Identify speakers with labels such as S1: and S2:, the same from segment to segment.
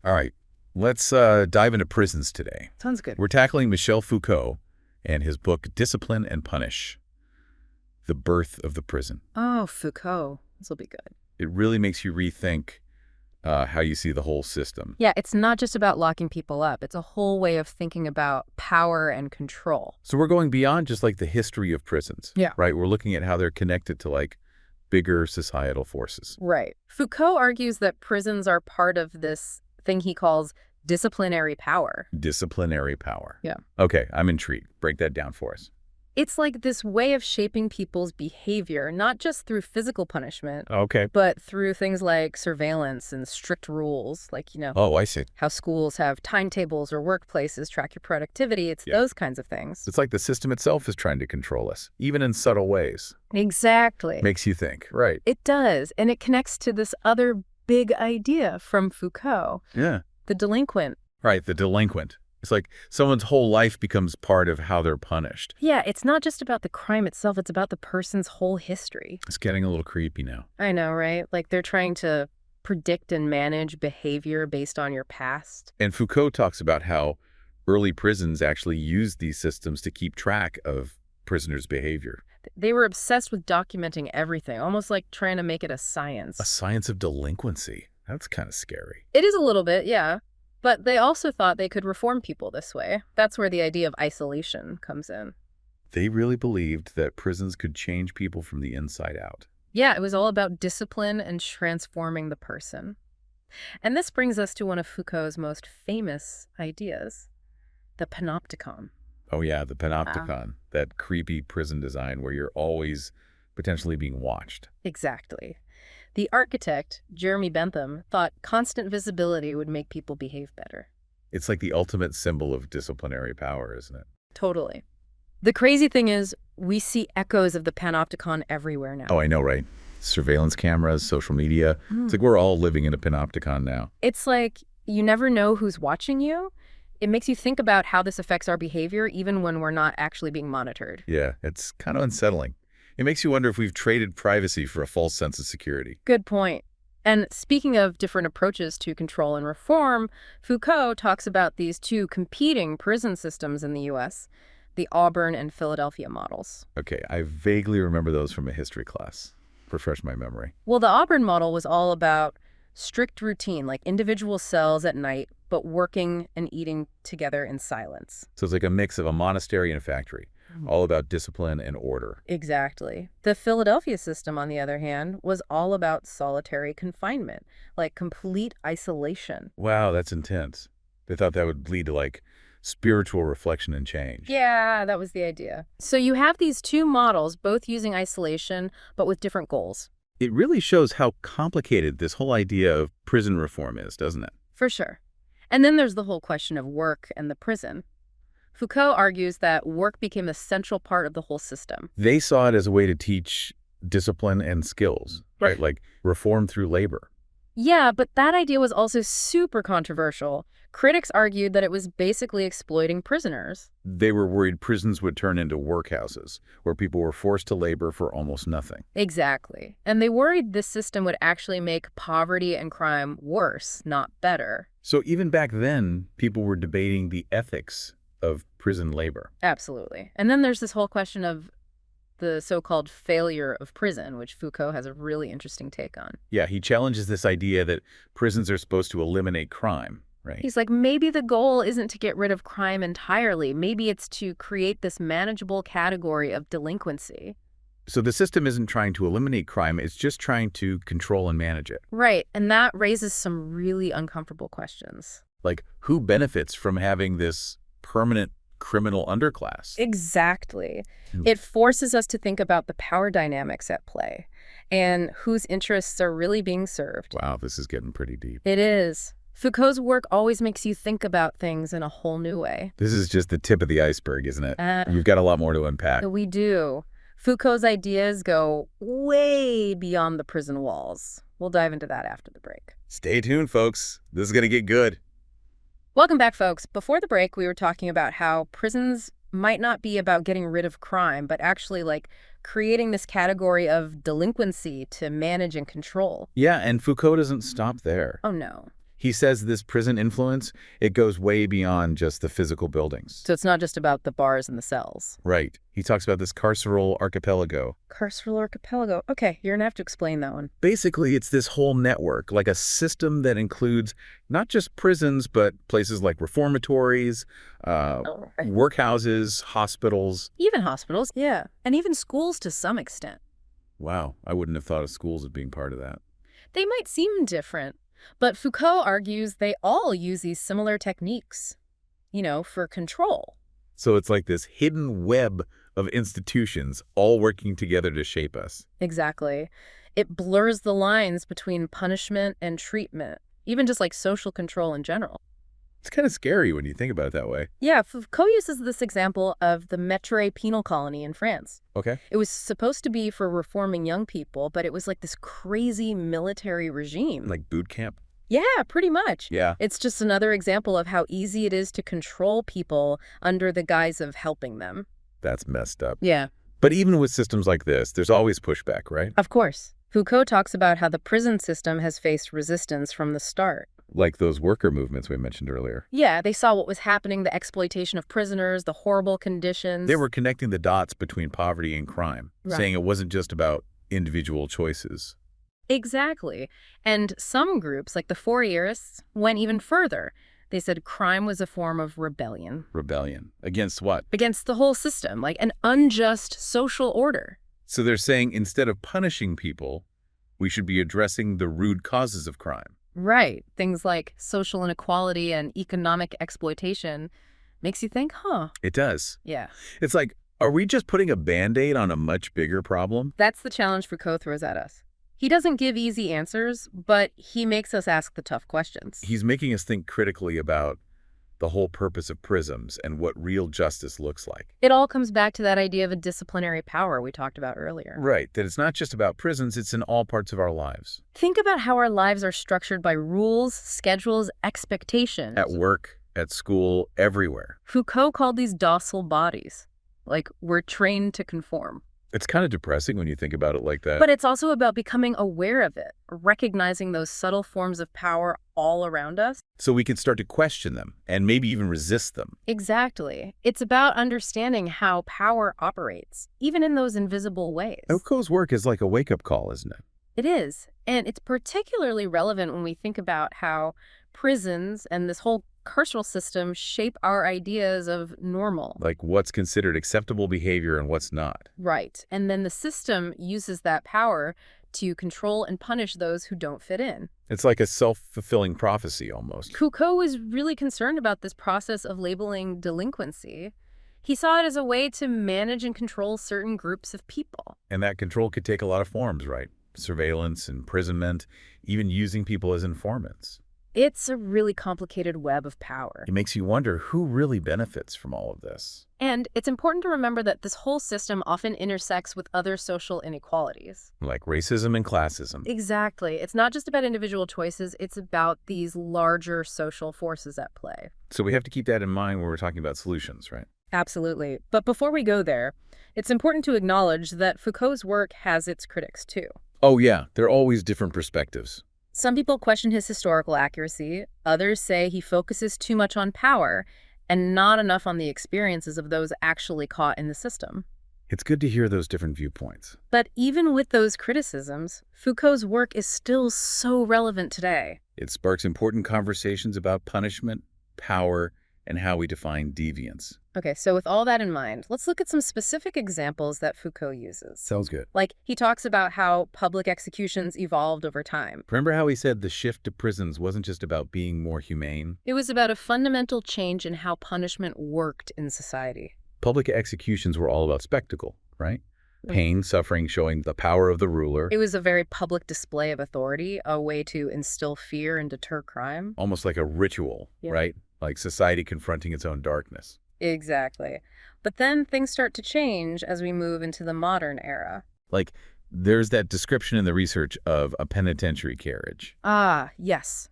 S1: All right, let's dive into prisons today.
S2: Sounds good.
S1: We're tackling Michel Foucault and his book, Discipline and Punish, The Birth of the Prison.
S2: Oh, Foucault. This will be good.
S1: It really makes you rethink how you see the whole system.
S2: Yeah, it's not just about locking people up. It's a whole way of thinking about power and control.
S1: So we're going beyond just like the history of prisons.
S2: Yeah.
S1: Right? We're looking at how they're connected to like bigger societal forces.
S2: Right. Foucault argues that prisons are part of this thing he calls disciplinary power.
S1: Disciplinary power.
S2: Yeah.
S1: Okay, I'm intrigued. Break that down for us.
S2: It's like this way of shaping people's behavior, not just through physical punishment,
S1: Okay.
S2: but through things like surveillance and strict rules, like,
S1: Oh, I see.
S2: how schools have timetables or workplaces track your productivity. It's those kinds of things.
S1: It's like the system itself is trying to control us, even in subtle ways.
S2: Exactly.
S1: Makes you think. Right.
S2: It does, and it connects to this other big idea from Foucault,
S1: Yeah.
S2: the delinquent.
S1: Right, the delinquent. It's like someone's whole life becomes part of how they're punished.
S2: Yeah, it's not just about the crime itself, it's about the person's whole history.
S1: It's getting a little creepy now.
S2: I know, right? Like they're trying to predict and manage behavior based on your past.
S1: And Foucault talks about how early prisons actually used these systems to keep track of prisoners' behavior.
S2: They were obsessed with documenting everything, almost like trying to make it a science.
S1: A science of delinquency. That's kind of scary.
S2: It is a little bit, yeah. But they also thought they could reform people this way. That's where the idea of isolation comes in.
S1: They really believed that prisons could change people from the inside out.
S2: Yeah, it was all about discipline and transforming the person. And this brings us to one of Foucault's most famous ideas, the panopticon.
S1: Oh yeah, the panopticon, that creepy prison design where you're always potentially being watched.
S2: Exactly. The architect, Jeremy Bentham, thought constant visibility would make people behave better.
S1: It's like the ultimate symbol of disciplinary power, isn't it?
S2: Totally. The crazy thing is, we see echoes of the panopticon everywhere now.
S1: Oh, I know, right? Surveillance cameras, social media. It's like we're all living in a panopticon now.
S2: It's like you never know who's watching you. It makes you think about how this affects our behavior even when we're not actually being monitored.
S1: Yeah, it's kind of unsettling. It makes you wonder if we've traded privacy for a false sense of security.
S2: Good point. And speaking of different approaches to control and reform, Foucault talks about these two competing prison systems in the U.S., the Auburn and Philadelphia models.
S1: Okay, I vaguely remember those from a history class. Refresh my memory.
S2: Well, the Auburn model was all about strict routine, like individual cells at night, but working and eating together in silence.
S1: So it's like a mix of a monastery and a factory, all about discipline and order.
S2: Exactly. The Philadelphia system, on the other hand, was all about solitary confinement, like complete isolation.
S1: Wow, that's intense. They thought that would lead to like spiritual reflection and change.
S2: Yeah, that was the idea. So you have these two models, both using isolation, but with different goals.
S1: It really shows how complicated this whole idea of prison reform is, doesn't it?
S2: For sure. And then there's the whole question of work and the prison. Foucault argues that work became a central part of the whole system.
S1: They saw it as a way to teach discipline and skills, right? Like reform through labor.
S2: Yeah, but that idea was also super controversial. Critics argued that it was basically exploiting prisoners.
S1: They were worried prisons would turn into workhouses where people were forced to labor for almost nothing.
S2: Exactly. And they worried this system would actually make poverty and crime worse, not better.
S1: So even back then, people were debating the ethics of prison labor.
S2: Absolutely. And then there's this whole question of the so-called failure of prison, which Foucault has a really interesting take on.
S1: Yeah, he challenges this idea that prisons are supposed to eliminate crime, right?
S2: He's like, maybe the goal isn't to get rid of crime entirely. Maybe it's to create this manageable category of delinquency.
S1: So the system isn't trying to eliminate crime, it's just trying to control and manage it.
S2: Right, and that raises some really uncomfortable questions.
S1: Like, who benefits from having this permanent criminal underclass?
S2: Exactly. It forces us to think about the power dynamics at play and whose interests are really being served.
S1: Wow, this is getting pretty deep.
S2: It is. Foucault's work always makes you think about things in a whole new way.
S1: This is just the tip of the iceberg, isn't it? You've got a lot more to unpack.
S2: We do. Foucault's ideas go way beyond the prison walls. We'll dive into that after the break.
S1: Stay tuned, folks. This is going to get good.
S2: Welcome back, folks. Before the break, we were talking about how prisons might not be about getting rid of crime, but actually like creating this category of delinquency to manage and control.
S1: Yeah, and Foucault doesn't stop there.
S2: Oh, no.
S1: He says this prison influence, it goes way beyond just the physical buildings.
S2: So it's not just about the bars and the cells.
S1: Right. He talks about this carceral archipelago.
S2: Carceral archipelago. Okay, you're going to have to explain that one.
S1: Basically, it's this whole network, like a system that includes not just prisons, but places like reformatories, workhouses, hospitals.
S2: Even hospitals, yeah. And even schools to some extent.
S1: Wow, I wouldn't have thought of schools as being part of that.
S2: They might seem different, but Foucault argues they all use these similar techniques, for control.
S1: So it's like this hidden web of institutions all working together to shape us.
S2: Exactly. It blurs the lines between punishment and treatment, even just like social control in general.
S1: It's kind of scary when you think about it that way.
S2: Yeah, Foucault uses this example of the Maître penal colony in France.
S1: Okay.
S2: It was supposed to be for reforming young people, but it was like this crazy military regime.
S1: Like boot camp?
S2: Yeah, pretty much.
S1: Yeah.
S2: It's just another example of how easy it is to control people under the guise of helping them.
S1: That's messed up.
S2: Yeah.
S1: But even with systems like this, there's always pushback, right?
S2: Of course. Foucault talks about how the prison system has faced resistance from the start.
S1: Like those worker movements we mentioned earlier.
S2: Yeah, they saw what was happening, the exploitation of prisoners, the horrible conditions.
S1: They were connecting the dots between poverty and crime, saying it wasn't just about individual choices.
S2: Exactly. And some groups, like the Fourierists, went even further. They said crime was a form of rebellion.
S1: Rebellion. Against what?
S2: Against the whole system, like an unjust social order.
S1: So they're saying instead of punishing people, we should be addressing the root causes of crime.
S2: Right. Things like social inequality and economic exploitation makes you think, huh?
S1: It does.
S2: Yeah.
S1: It's like, are we just putting a Band-Aid on a much bigger problem?
S2: That's the challenge Foucault throws at us. He doesn't give easy answers, but he makes us ask the tough questions.
S1: He's making us think critically about the whole purpose of prisons and what real justice looks like.
S2: It all comes back to that idea of a disciplinary power we talked about earlier.
S1: Right, that it's not just about prisons, it's in all parts of our lives.
S2: Think about how our lives are structured by rules, schedules, expectations.
S1: At work, at school, everywhere.
S2: Foucault called these docile bodies. Like, we're trained to conform.
S1: It's kind of depressing when you think about it like that.
S2: But it's also about becoming aware of it, recognizing those subtle forms of power all around us.
S1: So we can start to question them and maybe even resist them.
S2: Exactly. It's about understanding how power operates, even in those invisible ways.
S1: Foucault's work is like a wake-up call, isn't it?
S2: It is. And it's particularly relevant when we think about how prisons and this whole carceral system shape our ideas of normal.
S1: Like what's considered acceptable behavior and what's not.
S2: Right. And then the system uses that power to control and punish those who don't fit in.
S1: It's like a self-fulfilling prophecy almost.
S2: Foucault was really concerned about this process of labeling delinquency. He saw it as a way to manage and control certain groups of people.
S1: And that control could take a lot of forms, right? Surveillance, imprisonment, even using people as informants.
S2: It's a really complicated web of power.
S1: It makes you wonder who really benefits from all of this.
S2: And it's important to remember that this whole system often intersects with other social inequalities.
S1: Like racism and classism.
S2: Exactly. It's not just about individual choices, it's about these larger social forces at play.
S1: So we have to keep that in mind when we're talking about solutions, right?
S2: Absolutely. But before we go there, it's important to acknowledge that Foucault's work has its critics too.
S1: Oh yeah, there are always different perspectives.
S2: Some people question his historical accuracy. Others say he focuses too much on power and not enough on the experiences of those actually caught in the system.
S1: It's good to hear those different viewpoints.
S2: But even with those criticisms, Foucault's work is still so relevant today.
S1: It sparks important conversations about punishment, power, and how we define deviance.
S2: Okay, so with all that in mind, let's look at some specific examples that Foucault uses.
S1: Sounds good.
S2: Like, he talks about how public executions evolved over time.
S1: Remember how he said the shift to prisons wasn't just about being more humane?
S2: It was about a fundamental change in how punishment worked in society.
S1: Public executions were all about spectacle, right? Pain, suffering, showing the power of the ruler.
S2: It was a very public display of authority, a way to instill fear and deter crime.
S1: Almost like a ritual, right? Like society confronting its own darkness.
S2: Exactly. But then things start to change as we move into the modern era.
S1: Like, there's that description in the research of a penitentiary carriage.
S2: Ah, yes.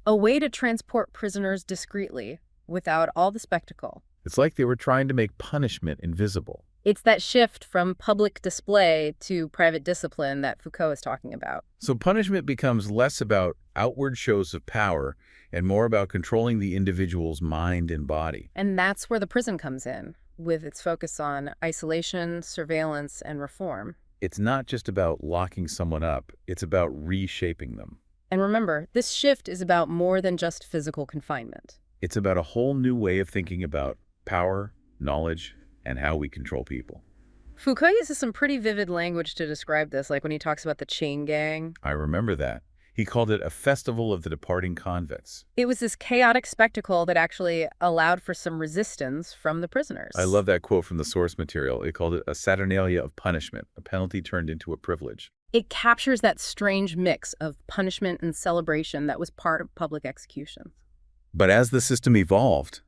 S2: A way to transport prisoners discreetly, without all the spectacle.
S1: It's like they were trying to make punishment invisible.
S2: It's that shift from public display to private discipline that Foucault is talking about.
S1: So punishment becomes less about outward shows of power and more about controlling the individual's mind and body.
S2: And that's where the prison comes in, with its focus on isolation, surveillance, and reform.
S1: It's not just about locking someone up, it's about reshaping them.
S2: And remember, this shift is about more than just physical confinement.
S1: It's about a whole new way of thinking about power, knowledge, and how we control people.
S2: Foucault uses some pretty vivid language to describe this, like when he talks about the chain gang.
S1: I remember that. He called it a festival of the departing convicts.
S2: It was this chaotic spectacle that actually allowed for some resistance from the prisoners.
S1: I love that quote from the source material. He called it a saturnalia of punishment, a penalty turned into a privilege.
S2: It captures that strange mix of punishment and celebration that was part of public executions.
S1: But as the system evolved,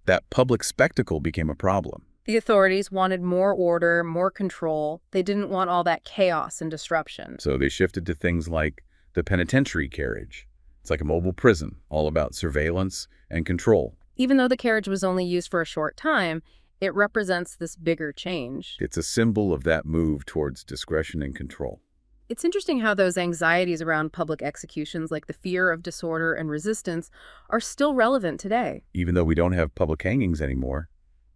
S1: that public spectacle became a problem.
S2: The authorities wanted more order, more control. They didn't want all that chaos and disruption.
S1: So they shifted to things like the penitentiary carriage. It's like a mobile prison, all about surveillance and control.
S2: Even though the carriage was only used for a short time, it represents this bigger change.
S1: It's a symbol of that move towards discretion and control.
S2: It's interesting how those anxieties around public executions, like the fear of disorder and resistance, are still relevant today.
S1: Even though we don't have public hangings anymore,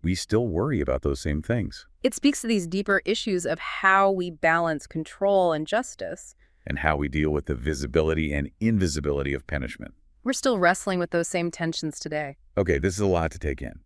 S1: we still worry about those same things.
S2: It speaks to these deeper issues of how we balance control and justice.
S1: And how we deal with the visibility and invisibility of punishment.
S2: We're still wrestling with those same tensions today.
S1: Okay, this is a lot to take in,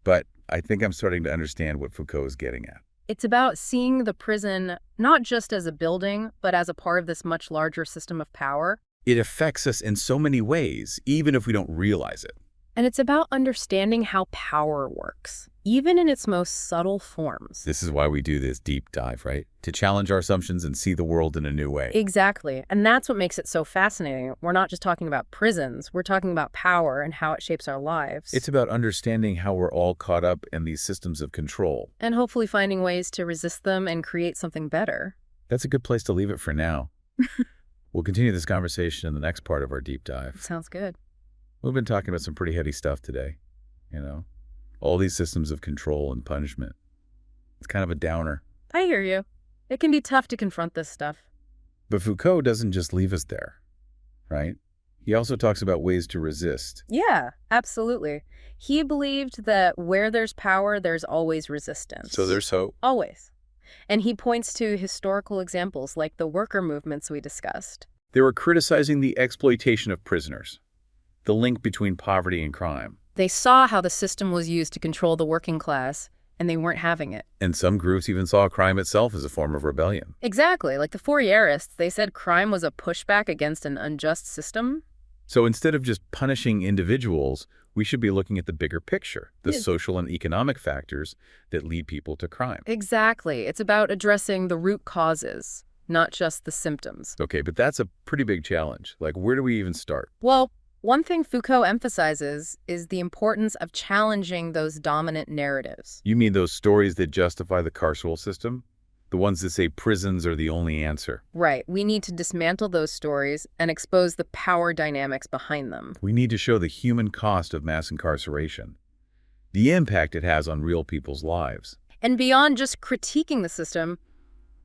S1: but I think I'm starting to understand what Foucault is getting at.
S2: It's about seeing the prison not just as a building, but as a part of this much larger system of power.
S1: It affects us in so many ways, even if we don't realize it.
S2: And it's about understanding how power works, even in its most subtle forms.
S1: This is why we do this deep dive, right? To challenge our assumptions and see the world in a new way.
S2: Exactly. And that's what makes it so fascinating. We're not just talking about prisons. We're talking about power and how it shapes our lives.
S1: It's about understanding how we're all caught up in these systems of control.
S2: And hopefully finding ways to resist them and create something better.
S1: That's a good place to leave it for now. We'll continue this conversation in the next part of our deep dive.
S2: Sounds good.
S1: We've been talking about some pretty heady stuff today, all these systems of control and punishment. It's kind of a downer.
S2: I hear you. It can be tough to confront this stuff.
S1: But Foucault doesn't just leave us there, right? He also talks about ways to resist.
S2: Yeah, absolutely. He believed that where there's power, there's always resistance.
S1: So there's hope.
S2: Always. And he points to historical examples like the worker movements we discussed.
S1: They were criticizing the exploitation of prisoners, the link between poverty and crime.
S2: They saw how the system was used to control the working class, and they weren't having it.
S1: And some groups even saw crime itself as a form of rebellion.
S2: Exactly. Like the Fourierists, they said crime was a pushback against an unjust system.
S1: So instead of just punishing individuals, we should be looking at the bigger picture, the social and economic factors that lead people to crime.
S2: Exactly. It's about addressing the root causes, not just the symptoms.
S1: Okay, but that's a pretty big challenge. Like, where do we even start?
S2: Well, one thing Foucault emphasizes is the importance of challenging those dominant narratives.
S1: You mean those stories that justify the carceral system? The ones that say prisons are the only answer?
S2: Right. We need to dismantle those stories and expose the power dynamics behind them.
S1: We need to show the human cost of mass incarceration, the impact it has on real people's lives.
S2: And beyond just critiquing the system,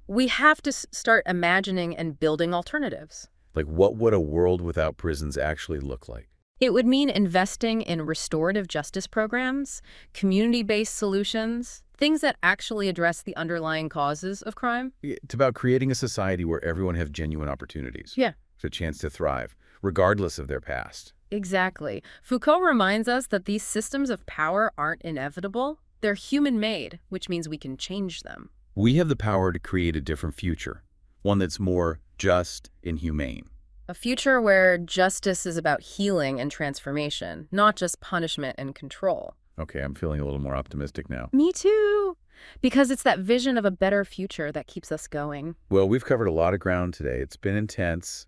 S2: we have to start imagining and building alternatives.
S1: Like, what would a world without prisons actually look like?
S2: It would mean investing in restorative justice programs, community-based solutions, things that actually address the underlying causes of crime.
S1: It's about creating a society where everyone has genuine opportunities.
S2: Yeah.
S1: A chance to thrive, regardless of their past.
S2: Exactly. Foucault reminds us that these systems of power aren't inevitable. They're human-made, which means we can change them.
S1: We have the power to create a different future, one that's more just and humane.
S2: A future where justice is about healing and transformation, not just punishment and control.
S1: Okay, I'm feeling a little more optimistic now.
S2: Me too. Because it's that vision of a better future that keeps us going.
S1: Well, we've covered a lot of ground today. It's been intense,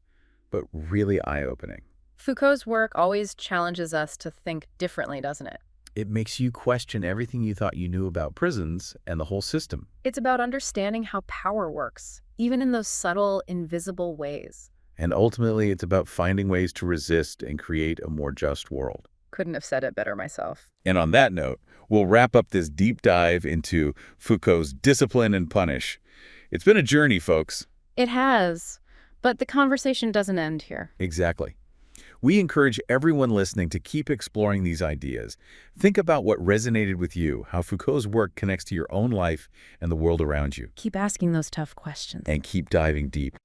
S1: but really eye-opening.
S2: Foucault's work always challenges us to think differently, doesn't it?
S1: It makes you question everything you thought you knew about prisons and the whole system.
S2: It's about understanding how power works, even in those subtle, invisible ways.
S1: And ultimately, it's about finding ways to resist and create a more just world.
S2: couldn't have said it better myself.
S1: And on that note, we'll wrap up this deep dive into Foucault's Discipline and Punish. It's been a journey, folks.
S2: It has, but the conversation doesn't end here.
S1: Exactly. We encourage everyone listening to keep exploring these ideas. Think about what resonated with you, how Foucault's work connects to your own life and the world around you.
S2: Keep asking those tough questions.
S1: And keep diving deep.